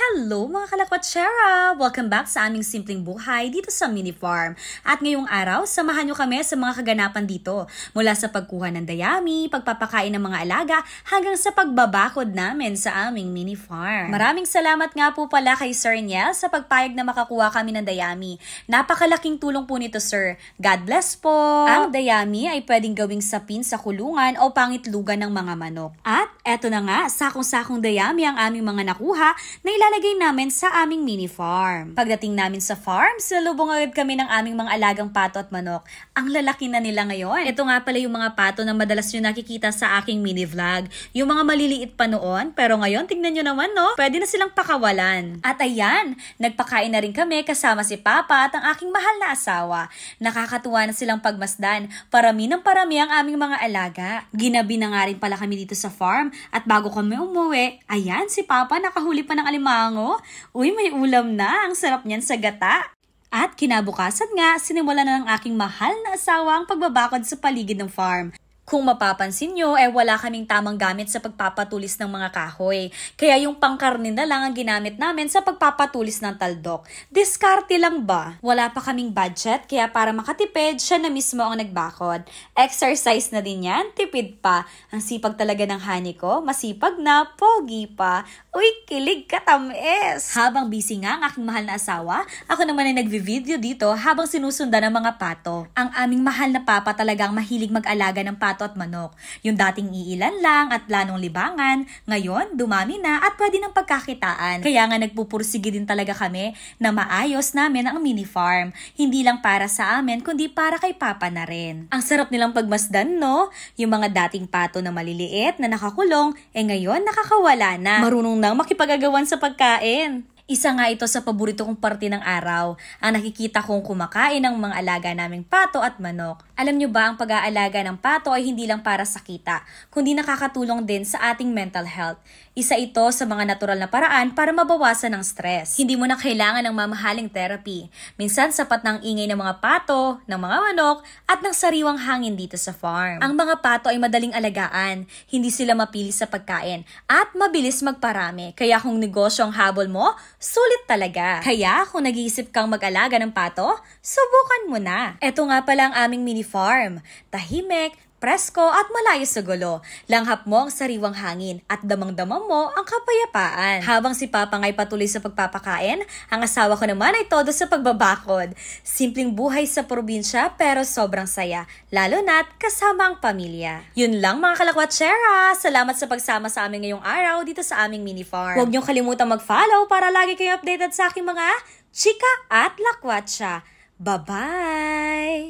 Hello mga kalakwatsera! Welcome back sa aming simpleng buhay dito sa mini farm. At ngayong araw, samahan nyo kami sa mga kaganapan dito. Mula sa pagkuha ng dayami, pagpapakain ng mga alaga, hanggang sa pagbabakod namin sa aming mini farm. Maraming salamat nga po pala kay Sir Niel sa pagpayag na makakuha kami ng dayami. Napakalaking tulong po nito, Sir. God bless po! Ang dayami ay pwedeng gawing sapin sa kulungan o pangitlugan ng mga manok. At eto na nga, sakong-sakong dayami ang aming mga nakuha na ilalagay namin sa aming mini farm. Pagdating namin sa farm, salubong agad kami ng aming mga alagang pato at manok. Ang lalaki na nila ngayon. Ito nga pala yung mga pato na madalas nyo nakikita sa aking mini vlog. Yung mga maliliit pa noon, pero ngayon tignan nyo naman no, pwede na silang pakawalan. At ayan, nagpakain na rin kami kasama si Papa at ang aking mahal na asawa. Nakakatuwa na silang pagmasdan. Parami ng parami ang aming mga alaga. Ginabi na nga rin pala kami dito sa farm at bago kami umuwi, ayan si Papa nakahuli pa ng alimango. Uy, may ulam na. Ang sarap niyan sa gata. At kinabukasan nga, sinimulan na ng aking mahal na asawa ang pagbabakod sa paligid ng farm. Kung mapapansin nyo, wala kaming tamang gamit sa pagpapatulis ng mga kahoy. Kaya yung pangkarne na lang ang ginamit namin sa pagpapatulis ng taldok. Diskarte lang ba? Wala pa kaming budget, kaya para makatipid, siya na mismo ang nagbakod. Exercise na din yan, tipid pa. Ang sipag talaga ng honey ko, masipag na, pogi pa. Uy, kilig ka tamis! Habang busy nga ang aking mahal na asawa, ako naman ay nagvi-video dito habang sinusundan ng mga pato. Ang aming mahal na papa talagang mahilig mag-alaga ng pato at manok. Yung dating iilan lang at planong libangan, ngayon dumami na at pwede ng pagkakitaan. Kaya nga nagpupursige din talaga kami na maayos namin ang mini farm. Hindi lang para sa amin, kundi para kay Papa na rin. Ang sarap nilang pagmasdan, no? Yung mga dating pato na maliliit na nakakulong, ngayon nakakawala na. Marunong nang makipag-agawan sa pagkain. Isa nga ito sa paborito kong parte ng araw, ang nakikita kong kumakain ng mga alaga naming pato at manok. Alam nyo ba, ang pag-aalaga ng pato ay hindi lang para sa kita, kundi nakakatulong din sa ating mental health. Isa ito sa mga natural na paraan para mabawasan ang stress. Hindi mo na kailangan ng mamahaling therapy. Minsan sapat na ang ingay ng mga pato, ng mga manok, at ng sariwang hangin dito sa farm. Ang mga pato ay madaling alagaan, hindi sila mapili sa pagkain, at mabilis magparami. Kaya kung negosyo ang habol mo, sulit talaga. Kaya kung nag-iisip kang mag-alaga ng pato, subukan mo na. Ito nga pala ang aming mini farm. Tahimik, presko at malayo sa gulo. Langhap mo ang sariwang hangin at damang-damang mo ang kapayapaan. Habang si Papa nga'y patuloy sa pagpapakain, ang asawa ko naman ay todo sa pagbabakod. Simpleng buhay sa probinsya pero sobrang saya, lalo na't kasama ang pamilya. Yun lang mga kalakwatsera! Salamat sa pagsama sa amin ngayong araw dito sa aming mini farm. Huwag niyong kalimutang mag-follow para lagi kayong updated sa aking mga chika at lakwatsa. Bye-bye!